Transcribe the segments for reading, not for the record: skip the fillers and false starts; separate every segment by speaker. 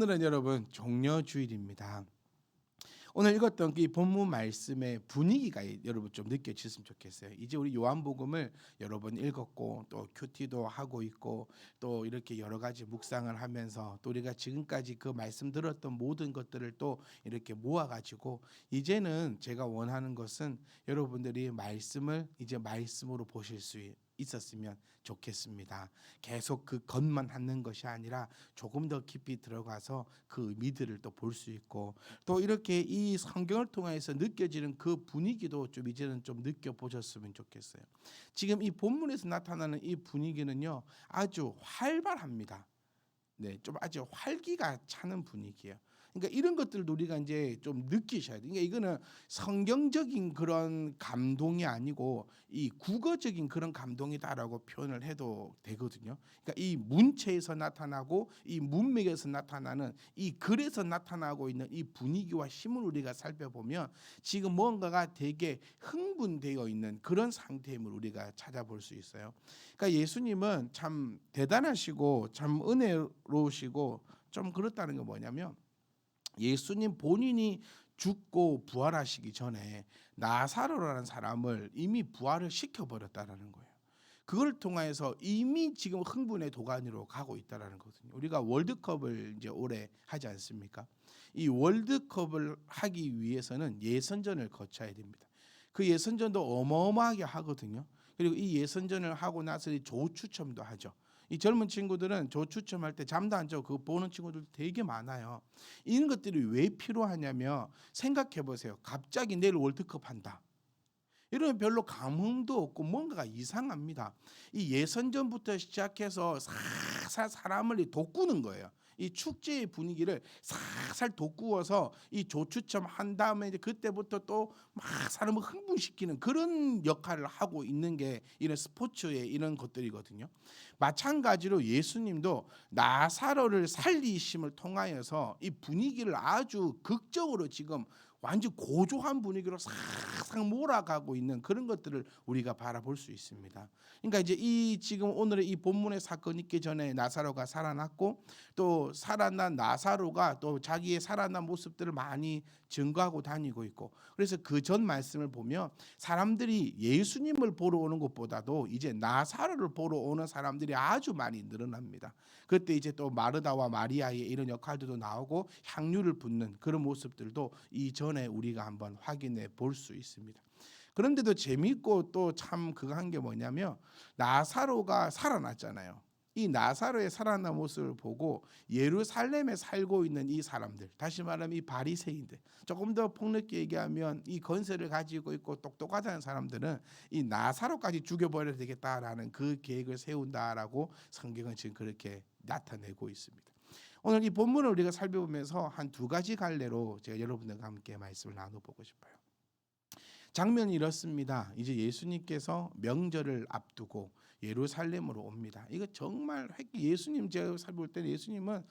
Speaker 1: 오늘은 여러분 종려주일입니다. 오늘 읽었던 이 본문 말씀의 분위기가 여러분 좀 느껴졌으면 좋겠어요. 이제 우리 요한복음을 여러 번 읽었고 또 큐티도 하고 있고 또 이렇게 여러 가지 묵상을 하면서 또 우리가 지금까지 그 말씀 들었던 모든 것들을 또 이렇게 모아가지고 이제는 제가 원하는 것은 여러분들이 말씀을 이제 말씀으로 보실 수 있었으면 좋겠습니다. 계속 그 겉만 하는 것이 아니라 조금 더 깊이 들어가서 그 의미들을 또 볼 수 있고 또 이렇게 이 성경을 통해서 느껴지는 그 분위기도 좀 이제는 좀 느껴보셨으면 좋겠어요. 지금 이 본문에서 나타나는 이 분위기는요 아주 활발합니다. 네, 좀 아주 활기가 차는 분위기예요. 그러니까 이런 것들도 우리가 이제 좀 느끼셔야 돼요. 그러니까 이거는 성경적인 그런 감동이 아니고 이 국어적인 그런 감동이다라고 표현을 해도 되거든요. 그러니까 이 문체에서 나타나고 이 문맥에서 나타나는 이 글에서 나타나고 있는 이 분위기와 힘을 우리가 살펴보면 지금 뭔가가 되게 흥분되어 있는 그런 상태임을 우리가 찾아볼 수 있어요. 그러니까 예수님은 참 대단하시고 참 은혜로우시고 좀 그렇다는 게 뭐냐면 예수님 본인이 죽고 부활하시기 전에 나사로라는 사람을 이미 부활을 시켜버렸다는 거예요. 그걸 통해서 이미 지금 흥분의 도가니로 가고 있다는 거거든요. 우리가 월드컵을 이제 올해 하지 않습니까? 이 월드컵을 하기 위해서는 예선전을 거쳐야 됩니다. 그 예선전도 어마어마하게 하거든요. 그리고 이 예선전을 하고 나서 조추첨도 하죠. 이 젊은 친구들은 조추첨할 때 잠도 안 자고 그거 보는 친구들 되게 많아요. 이런 것들이 왜 필요하냐면 생각해 보세요. 갑자기 내일 월드컵 한다. 이러면 별로 감흥도 없고 뭔가가 이상합니다. 이 예선전부터 시작해서 살살 사람을 돋구는 거예요. 이 축제의 분위기를 살살 돋구어서 이 조추첨 한 다음에 이제 그때부터 또 막 사람을 흥분시키는 그런 역할을 하고 있는 게 이런 스포츠의 이런 것들이거든요. 마찬가지로 예수님도 나사로를 살리심을 통하여서 이 분위기를 아주 극적으로 지금 완전 고조한 분위기로 싹싹 몰아가고 있는 그런 것들을 우리가 바라볼 수 있습니다. 그러니까 이제 이 지금 오늘의 이 본문의 사건이 있기 전에 나사로가 살아났고 또 살아난 나사로가 또 자기의 살아난 모습들을 많이 증거하고 다니고 있고 그래서 그 전 말씀을 보면 사람들이 예수님을 보러 오는 것보다도 이제 나사로를 보러 오는 사람들이 아주 많이 늘어납니다. 그때 이제 또 마르다와 마리아의 이런 역할들도 나오고 향유를 붓는 그런 모습들도 이전에 우리가 한번 확인해 볼 수 있습니다. 그런데도 재미있고 또 참 그거 한 게 뭐냐면 나사로가 살아났잖아요. 이 나사로의 살아난 모습을 보고 예루살렘에 살고 있는 이 사람들, 다시 말하면 이 바리새인들, 조금 더 폭넓게 얘기하면 이 건세를 가지고 있고 똑똑하다는 사람들은 이 나사로까지 죽여버려야 되겠다라는 그 계획을 세운다라고 성경은 지금 그렇게 나타내고 있습니다. 오늘 이 본문을 우리가 살펴보면서 한 두 가지 갈래로 제가 여러분들과 함께 말씀을 나눠보고 싶어요. 장면이 이렇습니다. 이제 예수님께서 명절을 앞두고 예루살렘으로 옵니다. 이거 정말 예수님 제가 살펴볼 때 예수님은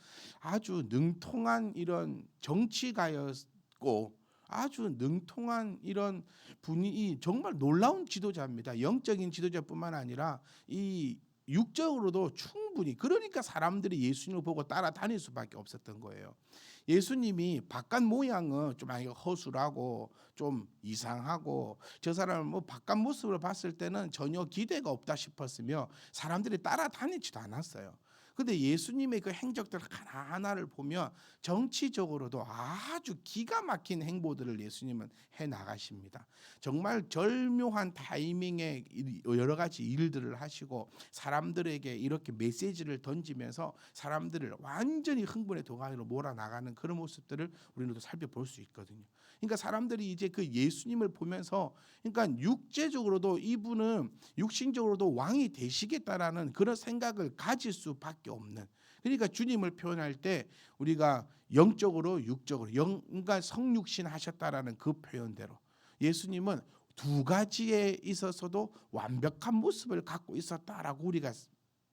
Speaker 1: 아주 능통한 이런 정치가였고 아주 능통한 이런 분이 정말 놀라운 지도자입니다. 영적인 지도자뿐만 아니라 이 육적으로도 충분히 그러니까 사람들이 예수님을 보고 따라다닐 수밖에 없었던 거예요. 예수님이 바깥 모양은 좀 허술하고 좀 이상하고 저 사람은 뭐 바깥 모습을 봤을 때는 전혀 기대가 없다 싶었으며 사람들이 따라다니지도 않았어요. 근데 예수님의 그 행적들 하나하나를 보면 정치적으로도 아주 기가 막힌 행보들을 예수님은 해 나가십니다. 정말 절묘한 타이밍에 여러 가지 일들을 하시고 사람들에게 이렇게 메시지를 던지면서 사람들을 완전히 흥분의 도가니로 몰아나가는 그런 모습들을 우리는 또 살펴볼 수 있거든요. 그러니까 사람들이 이제 그 예수님을 보면서 그러니까 육체적으로도 이분은 육신적으로도 왕이 되시겠다라는 그런 생각을 가질 수밖에 없는 그러니까 주님을 표현할 때 우리가 영적으로 육적으로 그러니까 성육신 하셨다라는 그 표현대로 예수님은 두 가지에 있어서도 완벽한 모습을 갖고 있었다라고 우리가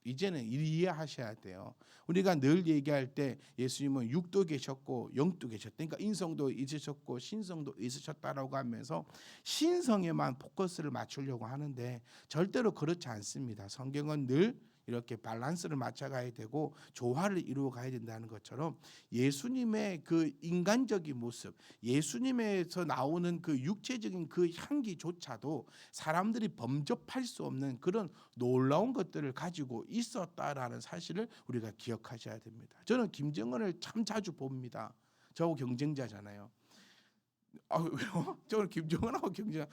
Speaker 1: 이제는 이해하셔야 돼요. 우리가 늘 얘기할 때 예수님은 육도 계셨고 영도 계셨다. 그러니까 인성도 있으셨고 신성도 있으셨다라고 하면서 신성에만 포커스를 맞추려고 하는데 절대로 그렇지 않습니다. 성경은 늘 이렇게 밸런스를 맞춰가야 되고 조화를 이루어 가야 된다는 것처럼 예수님의 그 인간적인 모습, 예수님에서 나오는 그 육체적인 그 향기조차도 사람들이 범접할 수 없는 그런 놀라운 것들을 가지고 있었다라는 사실을 우리가 기억하셔야 됩니다. 저는 김정은을 참 자주 봅니다. 저하고 경쟁자잖아요. 왜요? 저는 김정은하고 경쟁.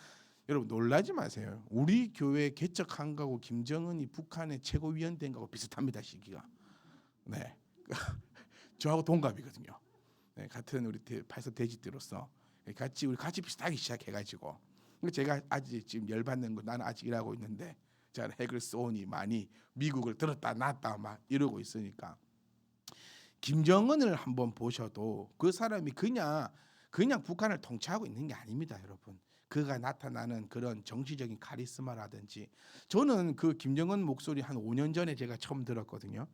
Speaker 1: 여러분 놀라지 마세요. 우리 교회 개척한 거하고 김정은이 북한의 최고위원 된 거하고 비슷합니다. 시기가. 네, 저하고 동갑이거든요. 네, 같은 우리 팔선 돼지띠로서 우리 같이 비슷하게 시작해가지고 제가 아직 지금 열받는 거 나는 아직 일하고 있는데 제가 핵을 쏘니 많이 미국을 들었다 놨다 막 이러고 있으니까 김정은을 한번 보셔도 그 사람이 그냥 북한을 통치하고 있는 게 아닙니다, 여러분. 그가 나타나는 그런 정치적인 카리스마라든지 저는 그 김정은 목소리 한 5년 전에 제가 처음 들었거든요.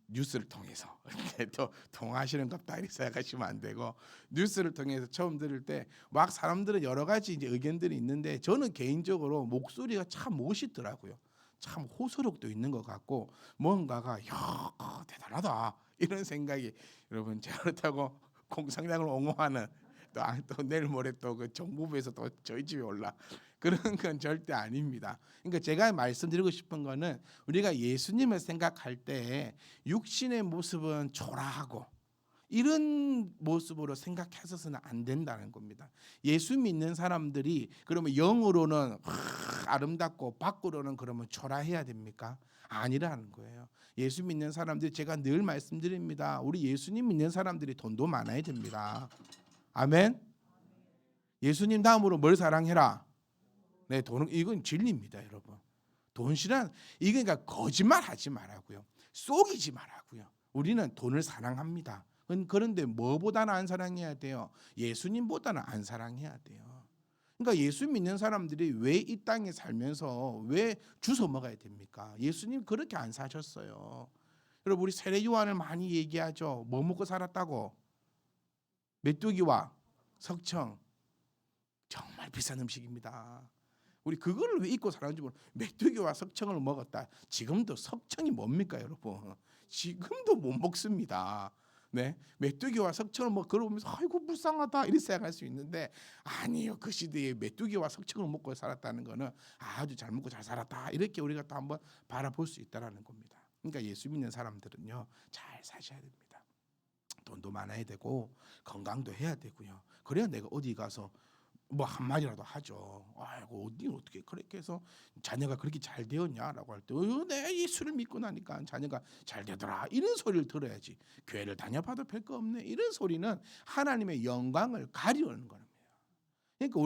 Speaker 1: 뉴스를 통해서 또 통화하시는 것다 이렇게 생각하시면 안 되고 뉴스를 통해서 처음 들을 때 막 사람들은 여러 가지 이제 의견들이 있는데 저는 개인적으로 목소리가 참 멋있더라고요. 참 호소력도 있는 것 같고 뭔가가 야 대단하다 이런 생각이 여러분 제가 그렇다고 공산당을 옹호하는 또 내일 모레 또 그 정부부에서 또 저희 집에 올라 그런 건 절대 아닙니다. 그러니까 제가 말씀드리고 싶은 거는 우리가 예수님을 생각할 때 육신의 모습은 초라하고 이런 모습으로 생각해서는 안 된다는 겁니다. 예수 믿는 사람들이 그러면 영으로는 아름답고 밖으로는 그러면 초라해야 됩니까? 아니라는 거예요. 예수 믿는 사람들이 제가 늘 말씀드립니다. 우리 예수님 믿는 사람들이 돈도 많아야 됩니다. 아멘. 예수님 다음으로 뭘 사랑해라? 네, 돈은 이건 진리입니다, 여러분. 돈이란 이게 그러니까 거짓말하지 말라고요. 속이지 말라고요. 우리는 돈을 사랑합니다. 그런데 뭐보다는 안 사랑해야 돼요? 예수님보다는 안 사랑해야 돼요. 그러니까 예수 믿는 사람들이 왜 이 땅에 살면서 왜 주워 먹어야 됩니까? 예수님 그렇게 안 사셨어요. 여러분 우리 세례 요한을 많이 얘기하죠. 뭐 먹고 살았다고? 메뚜기와 석청. 정말 비싼 음식입니다. 우리 그거를 왜 잊고 살았는지 모르. 메뚜기와 석청을 먹었다. 지금도 석청이 뭡니까, 여러분? 지금도 못 먹습니다. 네, 메뚜기와 석청을 그러면서 아이고 불쌍하다 이렇게 생각할 수 있는데 아니요. 그 시대에 메뚜기와 석청을 먹고 살았다는 거는 아주 잘 먹고 잘 살았다 이렇게 우리가 또 한번 바라볼 수 있다라는 겁니다. 그러니까 예수 믿는 사람들은요 잘 사셔야 됩니다. 돈도 많아야 되고 건강도 해야 되고요. 그래야 내가 어디 가서 뭐 한마디라도 하죠. 아이고 어떻게 그렇게 해서 자녀가 그렇게 잘 되었냐라고 할 때 내가 예수를 믿고 나니까 자녀가 잘 되더라 이런 소리를 들어야지. 교회를 다녀봐도 별거 없네 이런 소리는 하나님의 영광을 가리우는 겁니다. 그러니까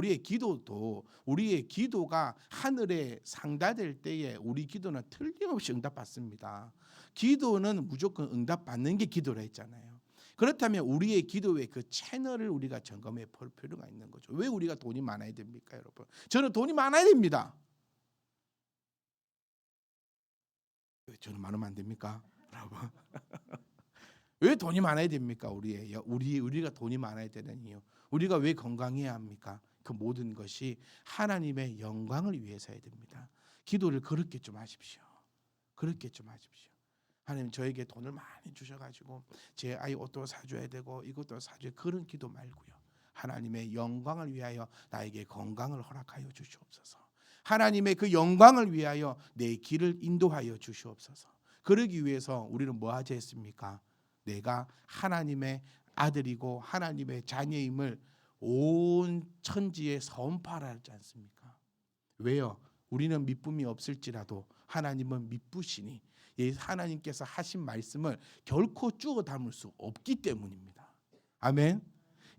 Speaker 1: 우리의 기도가 하늘에 상달될 때에 우리 기도는 틀림없이 응답받습니다. 기도는 무조건 응답받는 게 기도라 했잖아요. 그렇다면 우리의 기도의 그 채널을 우리가 점검해 볼 필요가 있는 거죠. 왜 우리가 돈이 많아야 됩니까, 여러분? 저는 돈이 많아야 됩니다. 저는 많으면 안 됩니까, 여러분? 왜 돈이 많아야 됩니까? 우리가 돈이 많아야 되는 이유. 우리가 왜 건강해야 합니까? 그 모든 것이 하나님의 영광을 위해서야 됩니다. 기도를 그렇게 좀 하십시오. 그렇게 좀 하십시오. 하나님 저에게 돈을 많이 주셔가지고 제 아이 옷도 사줘야 되고 이것도 사줘야 그런 기도 말고요. 하나님의 영광을 위하여 나에게 건강을 허락하여 주시옵소서. 하나님의 그 영광을 위하여 내 길을 인도하여 주시옵소서. 그러기 위해서 우리는 뭐 하지 했습니까? 내가 하나님의 아들이고 하나님의 자녀임을 온 천지에 선포하지 않습니까? 왜요? 우리는 믿음이 없을지라도 하나님은 믿으시니 하나님께서 하신 말씀을 결코 주워 담을 수 없기 때문입니다. 아멘.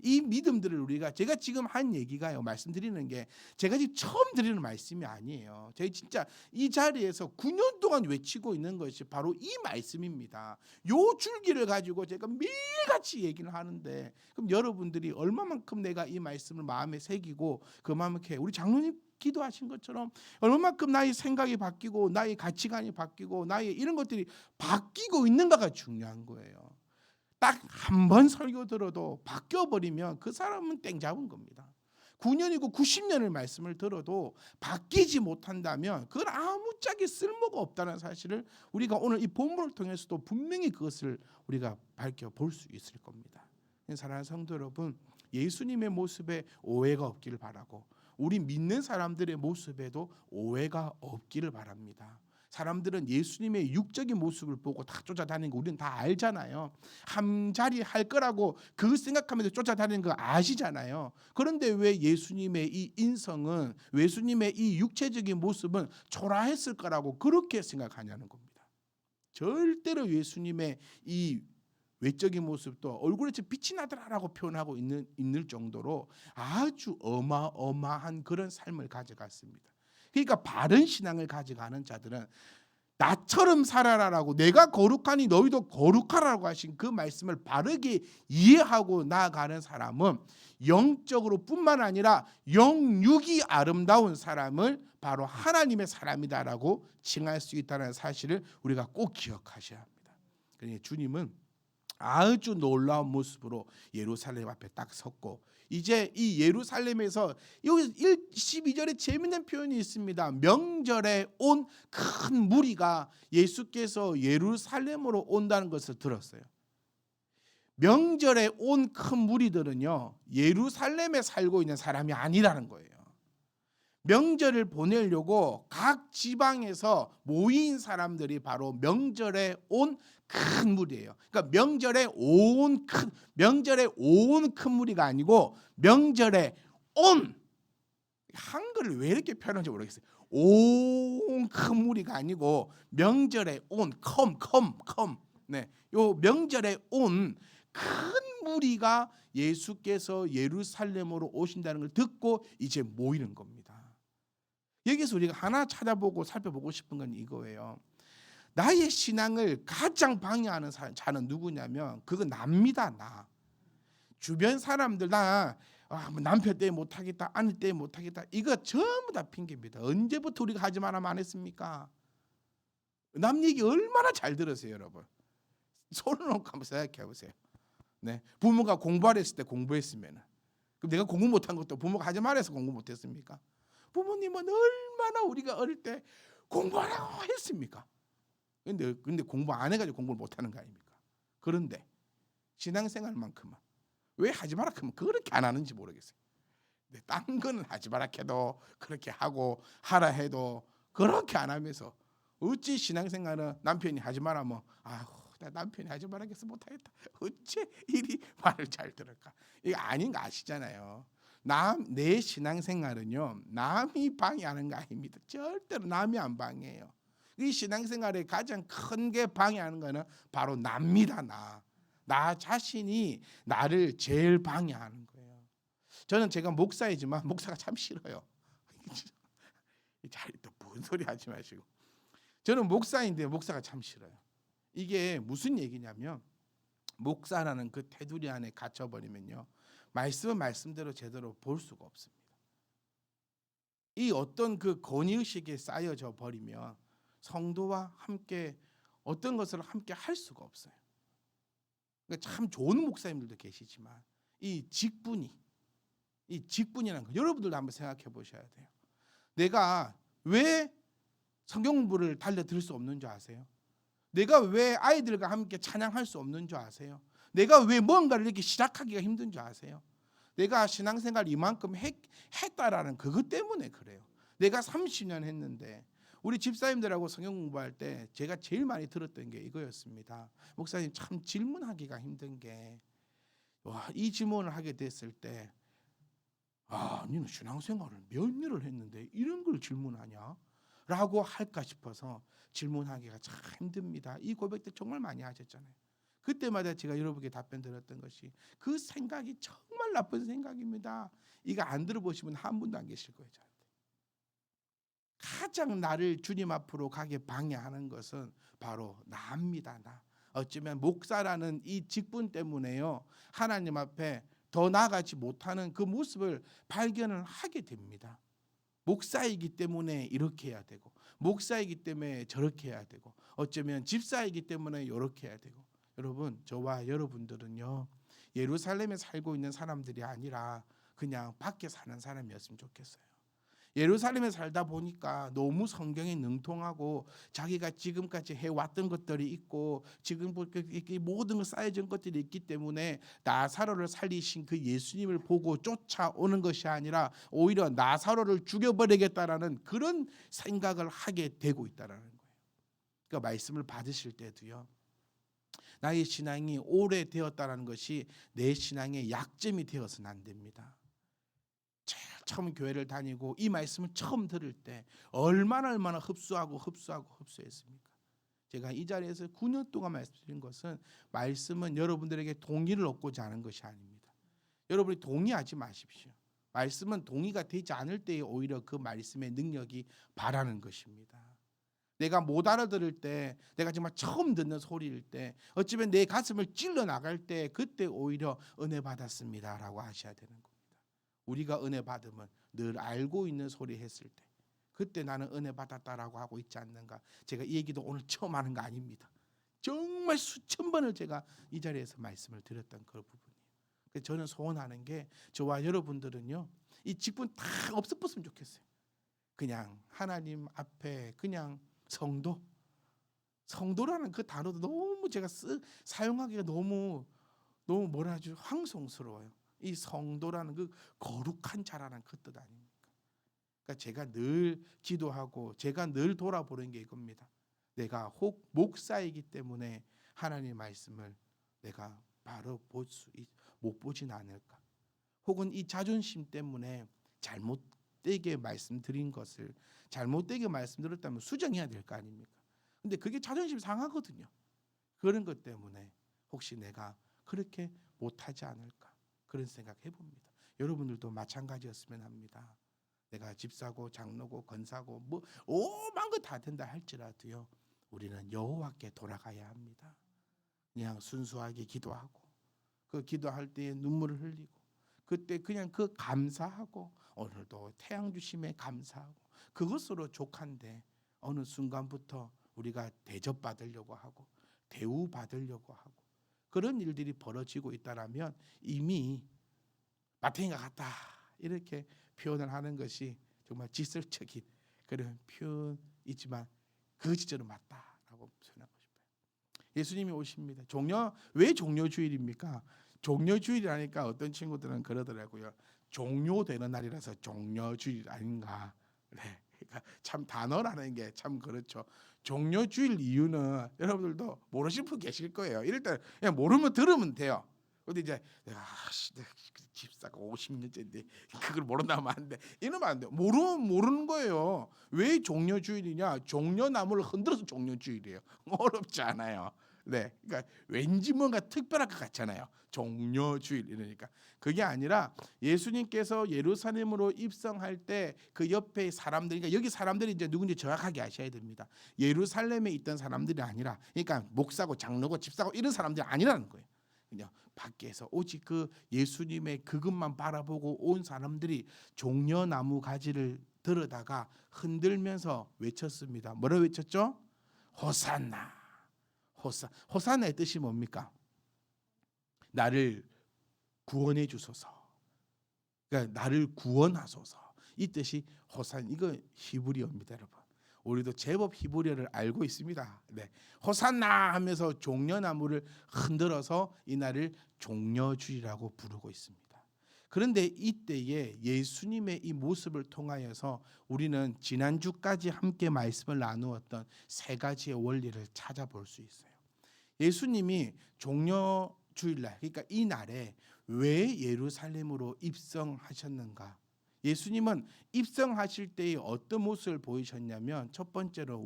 Speaker 1: 이 믿음들을 제가 지금 한 얘기가요. 말씀드리는 게 제가 지금 처음 드리는 말씀이 아니에요. 제가 진짜 이 자리에서 9년 동안 외치고 있는 것이 바로 이 말씀입니다. 요 줄기를 가지고 제가 매일같이 얘기를 하는데 그럼 여러분들이 얼마만큼 내가 이 말씀을 마음에 새기고 그만큼 우리 장로님 기도하신 것처럼 얼마만큼 나의 생각이 바뀌고 나의 가치관이 바뀌고 나의 이런 것들이 바뀌고 있는가가 중요한 거예요. 딱 한 번 설교 들어도 바뀌어버리면 그 사람은 땡 잡은 겁니다. 9년이고 90년을 말씀을 들어도 바뀌지 못한다면 그건 아무짝에 쓸모가 없다는 사실을 우리가 오늘 이 본문을 통해서도 분명히 그것을 우리가 밝혀볼 수 있을 겁니다. 사랑하는 성도 여러분, 예수님의 모습에 오해가 없기를 바라고 우리 믿는 사람들의 모습에도 오해가 없기를 바랍니다. 사람들은 예수님의 육적인 모습을 보고 다 쫓아다니는 거 우리는 다 알잖아요. 한 자리 할 거라고 그 생각하면서 쫓아다니는 거 아시잖아요. 그런데 왜 예수님의 이 인성은, 예수님의 이 육체적인 모습은 초라했을 거라고 그렇게 생각하냐는 겁니다. 절대로 예수님의 이 외적인 모습도 얼굴에 빛이 나더라라고 표현하고 있는 정도로 아주 어마어마한 그런 삶을 가져갔습니다. 그러니까 바른 신앙을 가져가는 자들은 나처럼 살아라라고, 내가 거룩하니 너희도 거룩하라고 하신 그 말씀을 바르게 이해하고 나아가는 사람은 영적으로 뿐만 아니라 영육이 아름다운 사람을 바로 하나님의 사람이다라고 칭할 수 있다는 사실을 우리가 꼭 기억하셔야 합니다. 그러니 주님은 아주 놀라운 모습으로 예루살렘 앞에 딱 섰고, 이제 이 예루살렘에서 여기 12절에 재미있는 표현이 있습니다. 명절에 온 큰 무리가 예수께서 예루살렘으로 온다는 것을 들었어요. 명절에 온 큰 무리들은요, 예루살렘에 살고 있는 사람이 아니라는 거예요. 명절을 보내려고 각 지방에서 모인 사람들이 바로 명절에 온 큰 무리예요. 그러니까 명절에 온 큰 무리가 아니고 명절에 온, 한글을 왜 이렇게 표현하는지 모르겠어요. 온 큰 무리가 아니고 명절에 온 컴. 네, 요 명절에 온 큰 무리가 예수께서 예루살렘으로 오신다는 걸 듣고 이제 모이는 겁니다. 여기서 우리가 하나 찾아보고 살펴보고 싶은 건 이거예요. 나의 신앙을 가장 방해하는 자는 누구냐면 그건 납니다. 나. 주변 사람들, 나 남편 때문에 못하겠다, 아내 때문에 못하겠다, 이거 전부 다 핑계입니다. 언제부터 우리가 하지 말라면 안 했습니까? 남 얘기 얼마나 잘 들으세요, 여러분. 손을 놓고 한번 생각해 보세요. 네, 부모가 공부하라 했을 때 공부했으면, 그럼 내가 공부 못한 것도 부모가 하지 말아서 공부 못했습니까? 부모님은 얼마나 우리가 어릴 때 공부하라고 했습니까? 근데 공부 안 해가지고 공부를 못하는 거 아닙니까? 그런데 신앙생활만큼은 왜 하지 마라 하면 그렇게 안 하는지 모르겠어요. 근데 딴 거는 하지 마라 해도 그렇게 하고, 하라 해도 그렇게 안 하면서 어찌 신앙생활은 남편이 하지 마라 뭐 나 남편이 하지 마라 해서 못하겠다, 어째 이리 말을 잘 들을까? 이거 아닌 거 아시잖아요. 내 신앙생활은요, 남이 방해하는 거 아닙니다. 절대로 남이 안 방해해요. 이 신앙생활에 가장 큰 게 방해하는 거는 바로 납니다. 나 자신이 나를 제일 방해하는 거예요. 저는 제가 목사이지만 목사가 참 싫어요. 또 뭔 소리 하지 마시고. 저는 목사인데 목사가 참 싫어요. 이게 무슨 얘기냐면, 목사라는 그 테두리 안에 갇혀버리면요, 말씀은 말씀대로 제대로 볼 수가 없습니다. 이 어떤 그 권위의식에 쌓여져 버리면 성도와 함께 어떤 것을 함께 할 수가 없어요. 그러니까 참 좋은 목사님들도 계시지만 이 직분이라는 거 여러분들도 한번 생각해 보셔야 돼요. 내가 왜 성경 공부를 달려들 수 없는 줄 아세요? 내가 왜 아이들과 함께 찬양할 수 없는 줄 아세요? 내가 왜 뭔가를 이렇게 시작하기가 힘든 줄 아세요? 내가 신앙생활 이만큼 했다라는 그것 때문에 그래요. 내가 30년 했는데 우리 집사님들하고 성경 공부할 때 제가 제일 많이 들었던 게 이거였습니다. 목사님, 참 질문하기가 힘든 게, 이 질문을 하게 됐을 때, 너는 신앙생활을 몇 년을 했는데 이런 걸 질문하냐? 라고 할까 싶어서 질문하기가 참 힘듭니다. 이 고백들 정말 많이 하셨잖아요. 그때마다 제가 여러분께 답변 드렸던 것이, 그 생각이 정말 나쁜 생각입니다. 이거 안 들어보시면 한 분도 안 계실 거예요. 가장 나를 주님 앞으로 가게 방해하는 것은 바로 나입니다. 나. 어쩌면 목사라는 이 직분 때문에요, 하나님 앞에 더 나아가지 못하는 그 모습을 발견을 하게 됩니다. 목사이기 때문에 이렇게 해야 되고, 목사이기 때문에 저렇게 해야 되고, 어쩌면 집사이기 때문에 이렇게 해야 되고. 여러분, 저와 여러분들은요, 예루살렘에 살고 있는 사람들이 아니라 그냥 밖에 사는 사람이었으면 좋겠어요. 예루살렘에 살다 보니까 너무 성경에 능통하고 자기가 지금까지 해왔던 것들이 있고 지금 이 모든 쌓여진 것들이 있기 때문에 나사로를 살리신 그 예수님을 보고 쫓아오는 것이 아니라 오히려 나사로를 죽여버리겠다라는 그런 생각을 하게 되고 있다라는 거예요. 그러니까 말씀을 받으실 때도요, 나의 신앙이 오래되었다는 것이 내 신앙의 약점이 되어서는 안 됩니다. 제일 처음 교회를 다니고 이 말씀을 처음 들을 때 얼마나 흡수했습니까? 제가 이 자리에서 9년 동안 말씀드린 것은, 말씀은 여러분들에게 동의를 얻고자 하는 것이 아닙니다. 여러분이 동의하지 마십시오. 말씀은 동의가 되지 않을 때에 오히려 그 말씀의 능력이 발하는 것입니다. 내가 못 알아들을 때, 내가 정말 처음 듣는 소리일 때, 어쩌면 내 가슴을 찔러 나갈 때, 그때 오히려 은혜 받았습니다라고 하셔야 되는 겁니다. 우리가 은혜 받으면 늘 알고 있는 소리 했을 때, 그때 나는 은혜 받았다라고 하고 있지 않는가. 제가 이 얘기도 오늘 처음 하는 거 아닙니다. 정말 수천 번을 제가 이 자리에서 말씀을 드렸던 그 부분이에요. 그래서 저는 소원하는 게, 저와 여러분들은요, 이 직분 다 없어졌으면 좋겠어요. 그냥 하나님 앞에 그냥 성도라는 그 단어도 너무 제가 사용하기가 너무 뭐라 하죠? 황송스러워요. 이 성도라는 그 거룩한 자라는 그 뜻 아닙니까? 그러니까 제가 늘 기도하고 제가 늘 돌아보는 게 이겁니다. 내가 혹 목사이기 때문에 하나님의 말씀을 내가 바로 못 보진 않을까? 혹은 이 자존심 때문에 잘못되게 말씀드린 것을 잘못되게 말씀드렸다면 수정해야 될 거 아닙니까? 근데 그게 자존심 상하거든요. 그런 것 때문에 혹시 내가 그렇게 못하지 않을까? 그런 생각 해봅니다. 여러분들도 마찬가지였으면 합니다. 내가 집사고 장로고 권사고 뭐 오만 거 다 된다 할지라도요, 우리는 여호와께 돌아가야 합니다. 그냥 순수하게 기도하고, 그 기도할 때에 눈물을 흘리고, 그때 그냥 그 감사하고, 오늘도 태양 주심에 감사하고, 그것으로 족한데 어느 순간부터 우리가 대접받으려고 하고 대우받으려고 하고 그런 일들이 벌어지고 있다라면 이미 마탱이가 같다 이렇게 표현을 하는 것이 정말 지설적인 그런 표현이지만 그 지점은 맞다라고 표현하고 싶어요. 예수님이 오십니다. 왜 종료주일입니까? 종료주일이라니까 어떤 친구들은 그러더라고요. 종료되는 날이라서 종료주일 아닌가. 네, 그러니까 참 단어라는 게 참 그렇죠. 종료주일 이유는 여러분들도 모르실 분 계실 거예요. 이럴 때 그냥 모르면 들으면 돼요. 근데 이제 내가 집사가 50년째인데 그걸 모른다면 안 돼. 이러면 안 돼요. 모르는 거예요. 왜 종료주일이냐? 종려나무를 흔들어서 종료주일이에요. 어렵지 않아요. 네, 그러니까 왠지 뭔가 특별할 것 같잖아요. 종료주일 이러니까 그게 아니라 예수님께서 예루살렘으로 입성할 때 그 옆에 사람들, 그러니까 여기 사람들이 이제 누군지 정확하게 아셔야 됩니다. 예루살렘에 있던 사람들이 아니라, 그러니까 목사고 장로고 집사고 이런 사람들이 아니라는 거예요. 그냥 밖에서 오직 그 예수님의 그것만 바라보고 온 사람들이 종려나무 가지를 들어다가 흔들면서 외쳤습니다. 뭐라고 외쳤죠? 호산나. 호산나의 뜻이 뭡니까? 나를 구원해 주소서. 그러니까 나를 구원하소서. 이 뜻이 호산. 이거 히브리어입니다, 여러분. 우리도 제법 히브리어를 알고 있습니다. 네, 호산나 하면서 종려나무를 흔들어서 이 날을 종려주일이라고 부르고 있습니다. 그런데 이때에 예수님의 이 모습을 통하여서 우리는 지난주까지 함께 말씀을 나누었던 세 가지의 원리를 찾아볼 수 있어요. 예수님이 종려주일날, 그러니까 이 날에 왜 예루살렘으로 입성하셨는가? 예수님은 입성하실 때에 어떤 모습을 보이셨냐면, 첫 번째로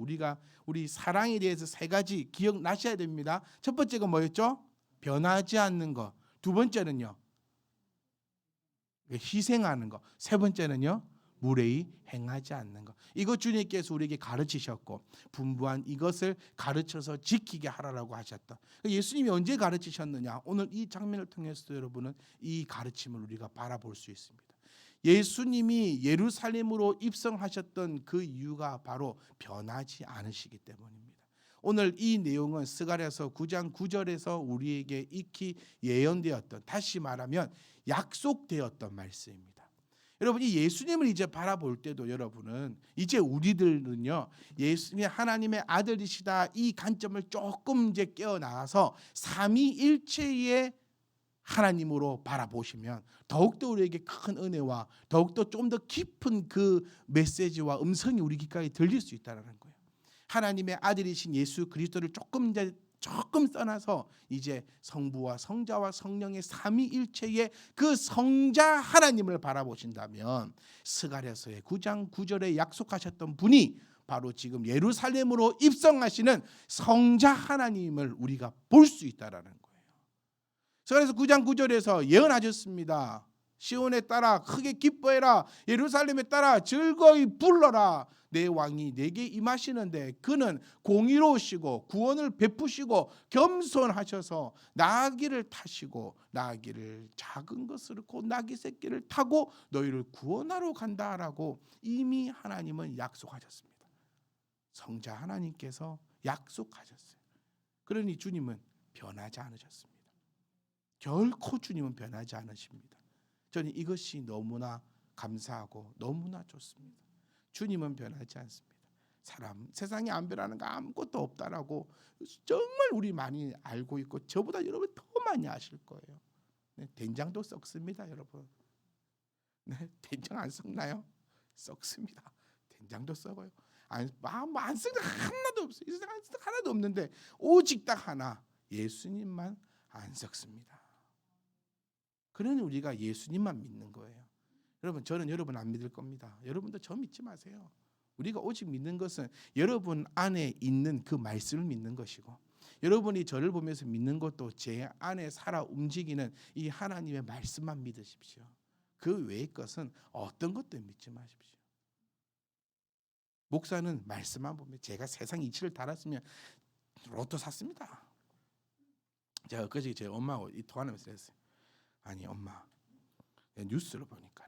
Speaker 1: 우리 사랑에 대해서 세 가지 기억나셔야 됩니다. 첫 번째가 뭐였죠? 변하지 않는 것. 두 번째는요, 희생하는 것. 세 번째는요, 무례히 행하지 않는 것. 이거 주님께서 우리에게 가르치셨고 분부한 이것을 가르쳐서 지키게 하라고 하셨다. 예수님이 언제 가르치셨느냐? 오늘 이 장면을 통해서 여러분은 이 가르침을 우리가 바라볼 수 있습니다. 예수님이 예루살렘으로 입성하셨던 그 이유가 바로 변하지 않으시기 때문입니다. 오늘 이 내용은 스가랴서 9장 9절에서 우리에게 익히 예언되었던, 다시 말하면 약속되었던 말씀입니다. 여러분, 이 예수님을 이제 바라볼 때도 여러분은 이제 우리들은요, 예수님이 하나님의 아들이시다 이 관점을 조금 이제 깨어나서 삼위일체의 하나님으로 바라보시면 더욱더 우리에게 큰 은혜와 더욱더 좀 더 깊은 그 메시지와 음성이 우리 귓가에 들릴 수 있다는 거예요. 하나님의 아들이신 예수 그리스도를 조금 떠나서 이제 성부와 성자와 성령의 삼위일체의 그 성자 하나님을 바라보신다면 스가랴서의 9장 9절에 약속하셨던 분이 바로 지금 예루살렘으로 입성하시는 성자 하나님을 우리가 볼 수 있다라는 거예요. 그래서 9장 9절에서 예언하셨습니다. 시온에 따라 크게 기뻐해라. 예루살렘에 따라 즐거이 불러라. 내 왕이 내게 임하시는데 그는 공의로우시고 구원을 베푸시고 겸손하셔서 나귀를 타시고 나귀를 작은 것을 곧 나귀 새끼를 타고 너희를 구원하러 간다라고 이미 하나님은 약속하셨습니다. 성자 하나님께서 약속하셨어요. 그러니 주님은 변하지 않으셨습니다. 결코 주님은 변하지 않으십니다. 저는 이것이 너무나 감사하고 너무나 좋습니다. 주님은 변하지 않습니다. 세상에 안 변하는 거 아무것도 없다라고 정말 우리 많이 알고 있고 저보다 여러분 더 많이 아실 거예요. 네, 된장도 썩습니다, 여러분. 네, 된장 안 썩나요? 썩습니다. 된장도 썩어요. 안 썩는 거 하나도 없어요. 이 세상에 하나도 없는데 오직 딱 하나, 예수님만 안 썩습니다. 그러니 우리가 예수님만 믿는 거예요. 여러분, 저는 여러분 안 믿을 겁니다. 여러분도 저 믿지 마세요. 우리가 오직 믿는 것은 여러분 안에 있는 그 말씀을 믿는 것이고, 여러분이 저를 보면서 믿는 것도 제 안에 살아 움직이는 이 하나님의 말씀만 믿으십시오. 그 외의 것은 어떤 것도 믿지 마십시오. 목사는 말씀만 보면, 제가 세상 이치를 달았으면 로또 샀습니다. 제가 엊그제 제 엄마하고 이 통화하면서 했어요. 아니 엄마, 뉴스를 보니까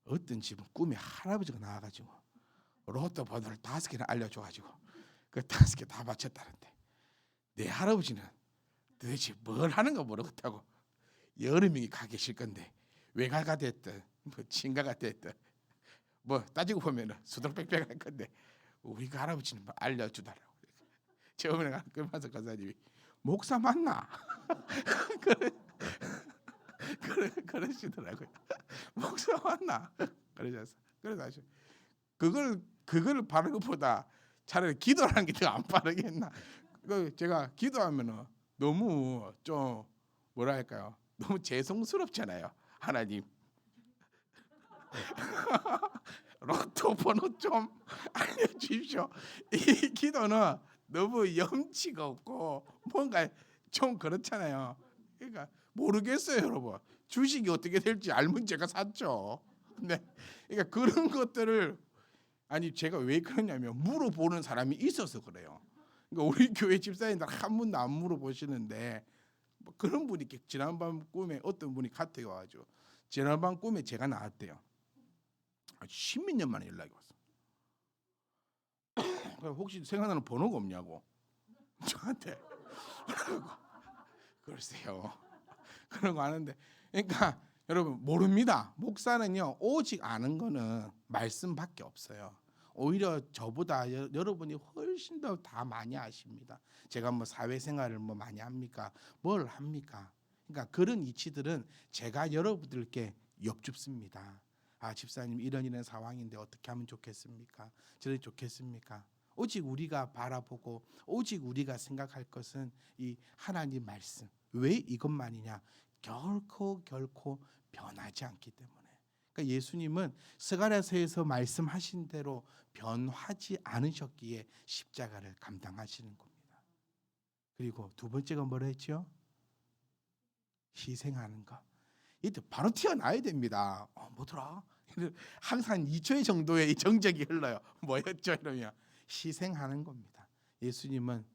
Speaker 1: 어떤 집은 꿈에 할아버지가 나와가지고 로또 번호를 5개나 알려줘가지고 그 5개 다 맞췄다는데, 내 할아버지는 도대체 뭘 하는가 모르겠다고 여러 명이 가 계실 건데 외가가 됐든 뭐 친가가 됐든 뭐 따지고 보면은 수두룩빽빽할 건데 우리 그 할아버지는 뭐 알려주더라고. 제 어머니가 그러면서 권사님이 목사 맞나? 그러시더라고요. 목사 맞나? 그러셔서 그래서 그걸 바르는 것보다 차라리 기도하는 게 더 안 빠르겠나? 제가 기도하면은 너무 좀 뭐랄까요? 너무 죄송스럽잖아요. 하나님, 로또 번호 좀 알려주십시오. 이 기도는 너무 염치가 없고 뭔가 좀 그렇잖아요. 그러니까 모르겠어요, 여러분. 주식이 어떻게 될지 알면 제가 샀죠. 네, 그러니까 그런 것들을 제가 왜 그러냐면 물어보는 사람이 있어서 그래요. 그러니까 우리 교회 집사님들 한 분도 안 물어보시는데 뭐 그런 분이 지난밤 꿈에 어떤 분이 카톡에 와가지고 지난밤 꿈에 제가 나왔대요. 10몇 년 만에 연락이 왔어. 혹시 생각나는 번호가 없냐고 저한테. 글쎄요. 그런 거 아는데, 그러니까 여러분 모릅니다. 목사는요 오직 아는 거는 말씀밖에 없어요. 오히려 저보다 여러분이 훨씬 더 다 많이 아십니다. 제가 뭐 사회생활을 뭐 많이 합니까? 뭘 합니까? 그러니까 그런 이치들은 제가 여러분들께 엿줍습니다. 아, 집사님 이런 상황인데 어떻게 하면 좋겠습니까? 저렇게 좋겠습니까? 오직 우리가 바라보고 오직 우리가 생각할 것은 이 하나님 말씀. 왜 이것만이냐? 결코 변하지 않기 때문에. 그러니까 예수님은 스가랴서에서 말씀하신 대로 변하지 않으셨기에 십자가를 감당하시는 겁니다. 그리고 두 번째가 뭐라 했죠? 희생하는 것. 이때 바로 튀어나와야 됩니다. 뭐더라? 항상 2초 정도의 정적이 흘러요. 뭐였죠? 이러면 희생하는 겁니다. 예수님은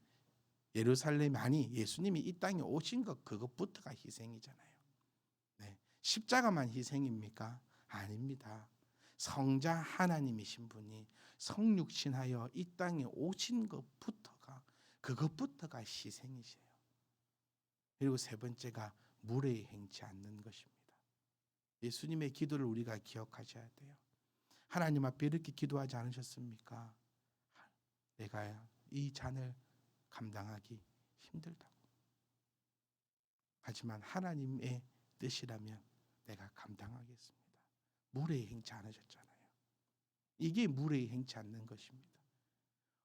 Speaker 1: 예루살렘이 아니 예수님이 이 땅에 오신 것 그것부터가 희생이잖아요. 네. 십자가만 희생입니까? 아닙니다. 성자 하나님이신 분이 성육신하여 이 땅에 오신 것부터가 그것부터가 희생이세요. 그리고 세 번째가 무례히 행치 않는 것입니다. 예수님의 기도를 우리가 기억하셔야 돼요. 하나님 앞에 이렇게 기도하지 않으셨습니까? 내가 이 잔을 감당하기 힘들다고. 하지만 하나님의 뜻이라면 내가 감당하겠습니다. 무례히 행치 않으셨잖아요. 이게 무례히 행치 않는 것입니다.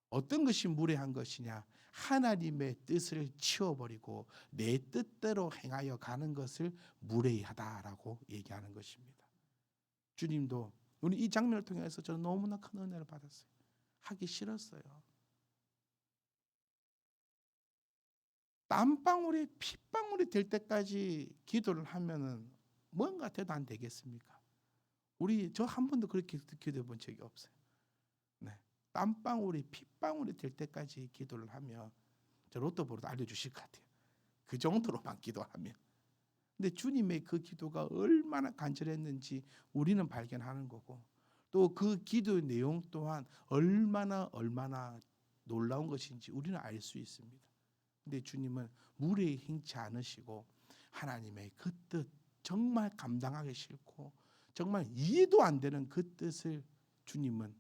Speaker 1: 어떤 것이 무례한 것이냐? 하나님의 뜻을 치워버리고 내 뜻대로 행하여 가는 것을 무례하다라고 얘기하는 것입니다. 주님도 우리 이 장면을 통해서 저는 너무나 큰 은혜를 받았어요. 하기 싫었어요. 땀방울이 핏방울이 될 때까지 기도를 하면은 뭔가 돼도 안 되겠습니까? 저 한 번도 그렇게 기도해 본 적이 없어요. 네. 땀방울이 핏방울이 될 때까지 기도를 하면 저 로또 번호도 알려주실 것 같아요. 그 정도로만 기도하면. 근데 주님의 그 기도가 얼마나 간절했는지 우리는 발견하는 거고, 또 그 기도의 내용 또한 얼마나 놀라운 것인지 우리는 알 수 있습니다. 근데 주님은 무례히 행치 않으시고 하나님의 그 뜻, 정말 감당하기 싫고 정말 이해도 안 되는 그 뜻을 주님은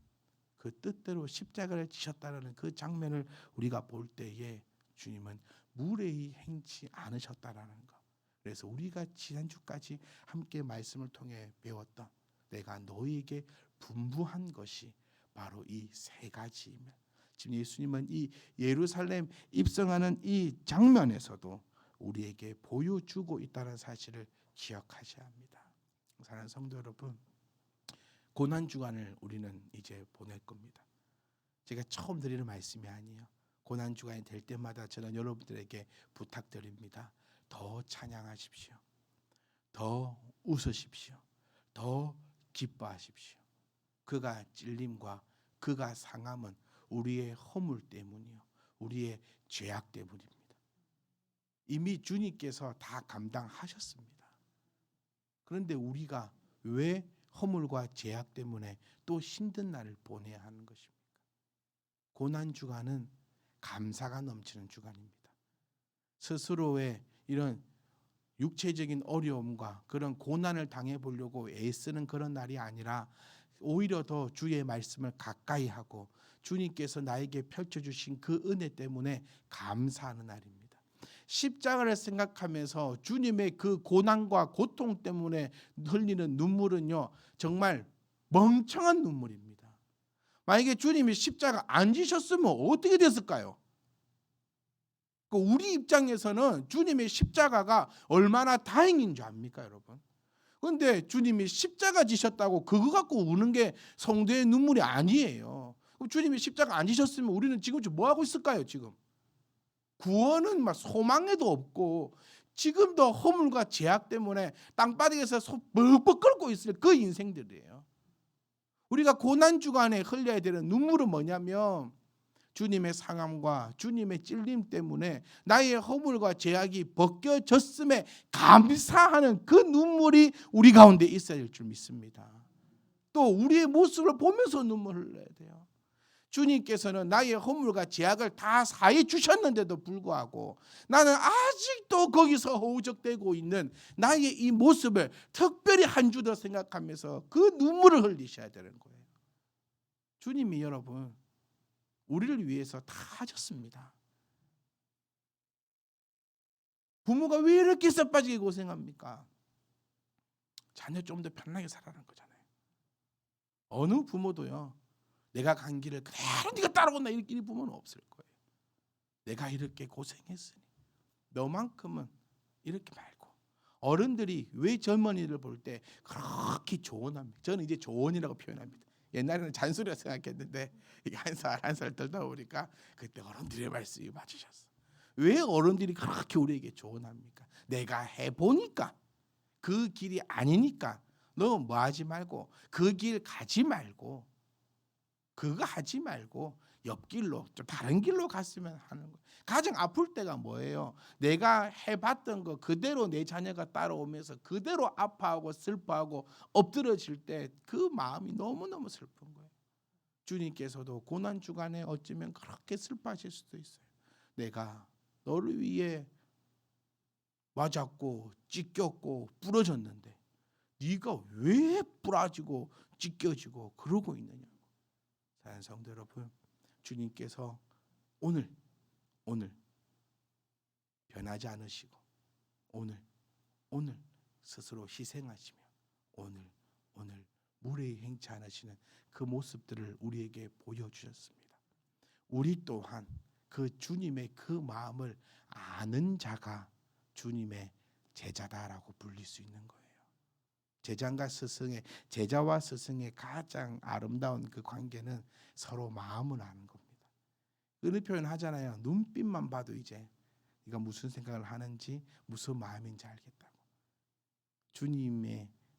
Speaker 1: 그 뜻대로 십자가를 지셨다는 그 장면을 우리가 볼 때에 주님은 무례히 행치 않으셨다라는 것. 그래서 우리가 지난주까지 함께 말씀을 통해 배웠던 내가 너희에게 분부한 것이 바로 이 세 가지이며, 지금 예수님은 이 예루살렘 입성하는 이 장면에서도 우리에게 보여주고 있다는 사실을 기억하셔야 합니다. 사랑하는 성도 여러분, 고난 주간을 우리는 이제 보낼 겁니다. 제가 처음 드리는 말씀이 아니에요. 고난 주간이 될 때마다 저는 여러분들에게 부탁드립니다. 더 찬양하십시오. 더 웃으십시오. 더 기뻐하십시오. 그가 찔림과 그가 상함은 우리의 허물 때문이요, 우리의 죄악 때문입니다. 이미 주님께서 다 감당하셨습니다. 그런데 우리가 왜 허물과 죄악 때문에 또 힘든 날을 보내야 하는 것입니까? 고난 주간은 감사가 넘치는 주간입니다. 스스로의 이런 육체적인 어려움과 그런 고난을 당해 보려고 애쓰는 그런 날이 아니라 오히려 더 주의 말씀을 가까이 하고 주님께서 나에게 펼쳐주신 그 은혜 때문에 감사하는 날입니다. 십자가를 생각하면서 주님의 그 고난과 고통 때문에 흘리는 눈물은요, 정말 멍청한 눈물입니다. 만약에 주님이 십자가 안 지셨으면 어떻게 됐을까요? 우리 입장에서는 주님의 십자가가 얼마나 다행인 줄 압니까, 여러분? 그런데 주님이 십자가 지셨다고 그거 갖고 우는 게 성도의 눈물이 아니에요. 주님이 십자가 안 지셨으면 우리는 지금 뭐 하고 있을까요? 지금 구원은 막 소망에도 없고 지금도 허물과 죄악 때문에 땅바닥에서 뻑뻑 끓고 있을 그 인생들이에요. 우리가 고난 주간에 흘려야 되는 눈물은 뭐냐면 주님의 상함과 주님의 찔림 때문에 나의 허물과 죄악이 벗겨졌음에 감사하는 그 눈물이 우리 가운데 있어야 될 줄 믿습니다. 또 우리의 모습을 보면서 눈물을 흘려야 돼요. 주님께서는 나의 허물과 죄악을 다 사해 주셨는데도 불구하고 나는 아직도 거기서 허우적대고 있는 나의 이 모습을 특별히 한 주 더 생각하면서 그 눈물을 흘리셔야 되는 거예요. 주님이 여러분 우리를 위해서 다 하셨습니다. 부모가 왜 이렇게 쎄빠지게 고생합니까? 자녀 좀 더 편하게 살아라는 거잖아요. 어느 부모도요, 내가 간 길을 그대로 네가 따라온다 이렇게 부모는 없을 거예요. 내가 이렇게 고생했으니 너만큼은 이렇게 말고. 어른들이 왜 젊은이를 볼 때 그렇게 조언합니까? 저는 이제 조언이라고 표현합니다. 옛날에는 잔소리라 생각했는데 이게 한 살 들다 보니까 그때 어른들의 말씀이 맞으셨어. 왜 어른들이 그렇게 우리에게 조언합니까? 내가 해보니까 그 길이 아니니까 너 뭐 하지 말고 그 길 가지 말고 그거 하지 말고 옆길로 좀 다른 길로 갔으면 하는 거예요. 가장 아플 때가 뭐예요? 내가 해봤던 거 그대로 내 자녀가 따라오면서 그대로 아파하고 슬퍼하고 엎드러질 때 그 마음이 너무너무 슬픈 거예요. 주님께서도 고난 주간에 어쩌면 그렇게 슬퍼하실 수도 있어요. 내가 너를 위해 맞았고 찢겼고 부러졌는데 네가 왜 부러지고 찢겨지고 그러고 있느냐. 사랑하는 성도 여러분, 주님께서 오늘 변하지 않으시고 오늘 스스로 희생하시며 오늘 무례히 행치 않으시는 그 모습들을 우리에게 보여주셨습니다. 우리 또한 그 주님의 그 마음을 아는 자가 주님의 제자다라고 불릴 수 있는 거예요. 제자와 스승의 가장 아름다운 그 관계는 서로 마음을 아는 겁니다. 그런 표현 하잖아요. 눈빛만 봐도 이제 네가 무슨 생각을 하는지 무슨 마음인지 알겠다고.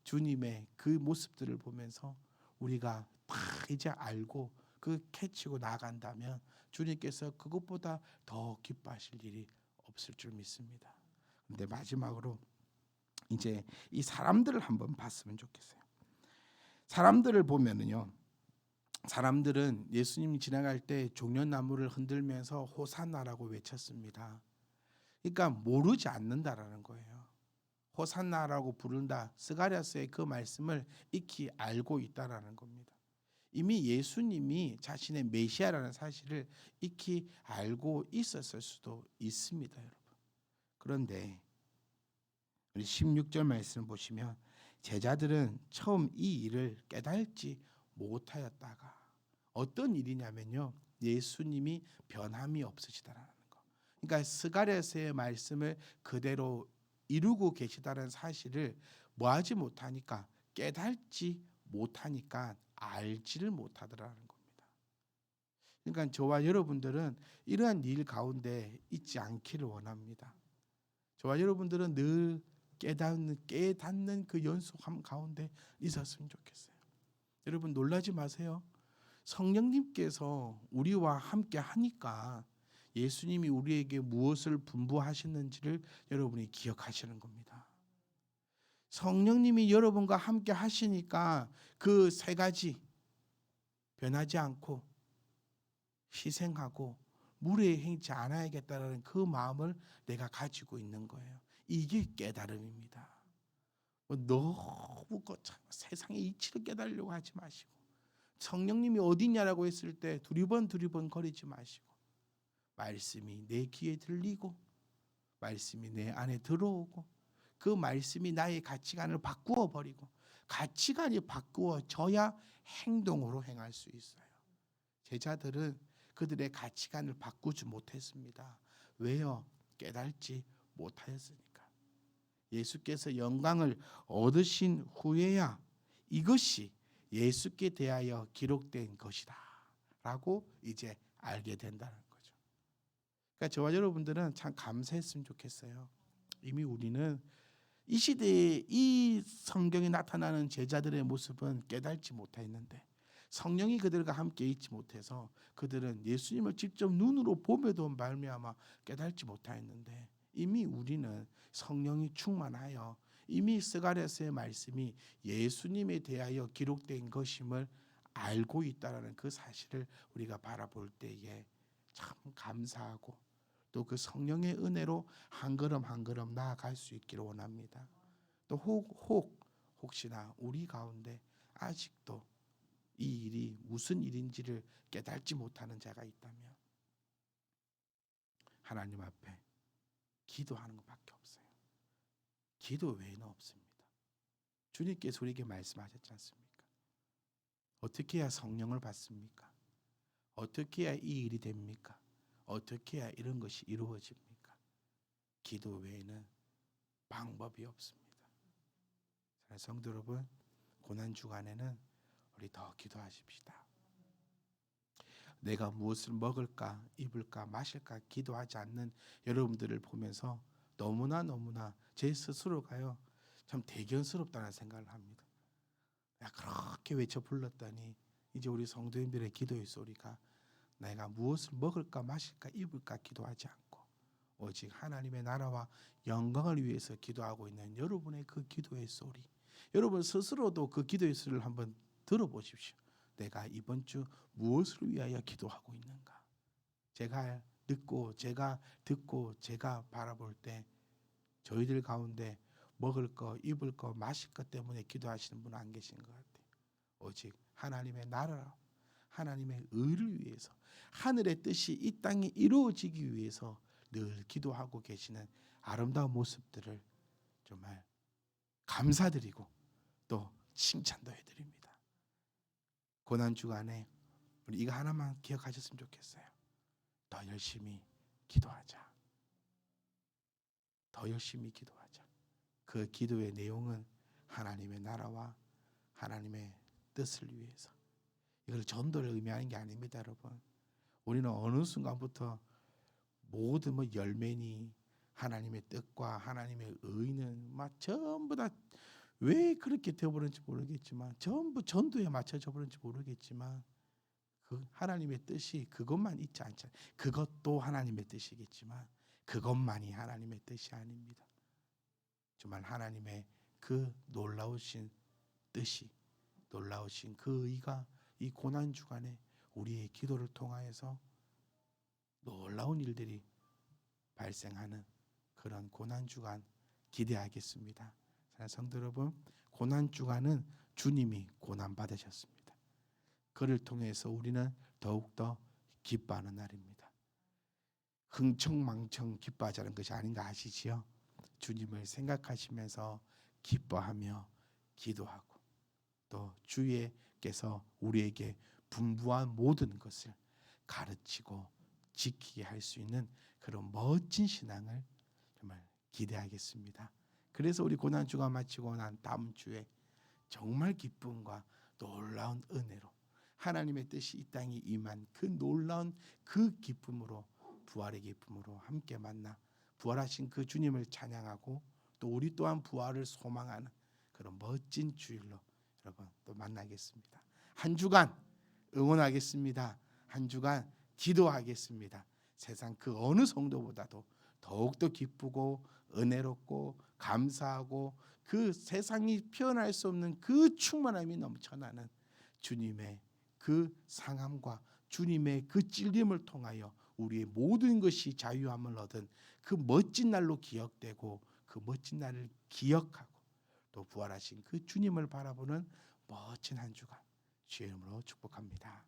Speaker 1: 주님의 그 모습들을 보면서 우리가 다 이제 알고 그 캐치고 나간다면 주님께서 그것보다 더 기뻐하실 일이 없을 줄 믿습니다. 근데 마지막으로 이제 이 사람들을 한번 봤으면 좋겠어요. 사람들을 보면은요, 사람들은 예수님이 지나갈 때 종려나무를 흔들면서 호산나라고 외쳤습니다. 그러니까 모르지 않는다라는 거예요. 호산나라고 부른다. 스가랴서의 그 말씀을 익히 알고 있다라는 겁니다. 이미 예수님이 자신의 메시아라는 사실을 익히 알고 있었을 수도 있습니다, 여러분. 그런데 우리 16절 말씀을 보시면 제자들은 처음 이 일을 깨달지 못하였다가 어떤 일이냐면요, 예수님이 변함이 없으시다라는 거. 그러니까 스가랴서의 말씀을 그대로 이루고 계시다는 사실을 뭐하지 못하니까, 깨달지 못하니까 알지를 못하더라는 겁니다. 그러니까 저와 여러분들은 이러한 일 가운데 있지 않기를 원합니다. 저와 여러분들은 늘 깨닫는 그 연속함 가운데 있었으면 좋겠어요. 여러분 놀라지 마세요. 성령님께서 우리와 함께 하니까 예수님이 우리에게 무엇을 분부하시는지를 여러분이 기억하시는 겁니다. 성령님이 여러분과 함께 하시니까 그 세 가지 변하지 않고 희생하고 무례히 행치 않아야겠다는 그 마음을 내가 가지고 있는 거예요. 이게 깨달음입니다. 너무 세상의 이치를 깨달으려고 하지 마시고, 성령님이 어디냐라고 했을 때 두리번 거리지 마시고, 말씀이 내 귀에 들리고 말씀이 내 안에 들어오고 그 말씀이 나의 가치관을 바꾸어 버리고, 가치관이 바꾸어져야 행동으로 행할 수 있어요. 제자들은 그들의 가치관을 바꾸지 못했습니다. 왜요? 깨달지 못하였으니까. 예수께서 영광을 얻으신 후에야 이것이 예수께 대하여 기록된 것이다 라고 이제 알게 된다는 거죠. 그러니까 저와 여러분들은 참 감사했으면 좋겠어요. 이미 우리는 이 시대에 이 성경에 나타나는 제자들의 모습은 깨달지 못했는데, 성령이 그들과 함께 있지 못해서 그들은 예수님을 직접 눈으로 보며도 말미암아 깨달지 못하였는데, 이미 우리는 성령이 충만하여 이미 스가랴서의 말씀이 예수님에 대하여 기록된 것임을 알고 있다라는 그 사실을 우리가 바라볼 때에 참 감사하고 또 그 성령의 은혜로 한 걸음 한 걸음 나아갈 수 있기를 원합니다. 또 혹시나 우리 가운데 아직도 이 일이 무슨 일인지를 깨닫지 못하는 자가 있다면 하나님 앞에 기도하는 것밖에 없어요. 기도 외에는 없습니다. 주님께서 우리에게 말씀하셨지 않습니까? 어떻게 해야 성령을 받습니까? 어떻게 해야 이 일이 됩니까? 어떻게 해야 이런 것이 이루어집니까? 기도 외에는 방법이 없습니다. 성도 여러분, 고난 주간에는 우리 더 기도하십시다. 내가 무엇을 먹을까, 입을까, 마실까 기도하지 않는 여러분들을 보면서 너무나 제 스스로가요 참 대견스럽다는 생각을 합니다. 내가 그렇게 외쳐 불렀더니 이제 우리 성도님들의 기도의 소리가 내가 무엇을 먹을까, 마실까, 입을까 기도하지 않고 오직 하나님의 나라와 영광을 위해서 기도하고 있는 여러분의 그 기도의 소리, 여러분 스스로도 그 기도의 소리를 한번 들어보십시오. 내가 이번 주 무엇을 위하여 기도하고 있는가? 제가 듣고 제가 바라볼 때 저희들 가운데 먹을 거, 입을 거, 마실 것 때문에 기도하시는 분은 안 계신 것 같아요. 오직 하나님의 나라, 하나님의 의를 위해서, 하늘의 뜻이 이 땅에 이루어지기 위해서 늘 기도하고 계시는 아름다운 모습들을 정말 감사드리고 또 칭찬도 해드립니다. 고난 주간에 우리 이거 하나만 기억하셨으면 좋겠어요. 더 열심히 기도하자. 더 열심히 기도하자. 그 기도의 내용은 하나님의 나라와 하나님의 뜻을 위해서. 이걸 전도를 의미하는 게 아닙니다, 여러분. 우리는 어느 순간부터 모든 열매니 하나님의 뜻과 하나님의 의는 막 전부 다 왜 그렇게 되어버렸는지 모르겠지만, 전부 전도에 맞춰져 버렸는지 모르겠지만, 그 하나님의 뜻이 그것만 있지 않잖아요. 그것도 하나님의 뜻이겠지만 그것만이 하나님의 뜻이 아닙니다. 정말 하나님의 그 놀라우신 뜻이, 놀라우신 그 의가 이 고난 주간에 우리의 기도를 통하여서 놀라운 일들이 발생하는 그런 고난 주간 기대하겠습니다. 성도 여러분, 고난 주간은 주님이 고난 받으셨습니다. 그를 통해서 우리는 더욱더 기뻐하는 날입니다. 흥청망청 기뻐하자는 것이 아닌가 아시지요? 주님을 생각하시면서 기뻐하며 기도하고 또 주께서 우리에게 분부한 모든 것을 가르치고 지키게 할 수 있는 그런 멋진 신앙을 정말 기대하겠습니다. 그래서 우리 고난주가 마치고 난 다음 주에 정말 기쁨과 놀라운 은혜로 하나님의 뜻이 이 땅에 임한 그 놀라운 그 기쁨으로, 부활의 기쁨으로 함께 만나 부활하신 그 주님을 찬양하고 또 우리 또한 부활을 소망하는 그런 멋진 주일로 여러분 또 만나겠습니다. 한 주간 응원하겠습니다. 한 주간 기도하겠습니다. 세상 그 어느 성도보다도 더욱더 기쁘고 은혜롭고 감사하고 그 세상이 표현할 수 없는 그 충만함이 넘쳐나는 주님의 그 상함과 주님의 그 찔림을 통하여 우리의 모든 것이 자유함을 얻은 그 멋진 날로 기억되고 그 멋진 날을 기억하고 또 부활하신 그 주님을 바라보는 멋진 한 주간 주의 이름으로 축복합니다.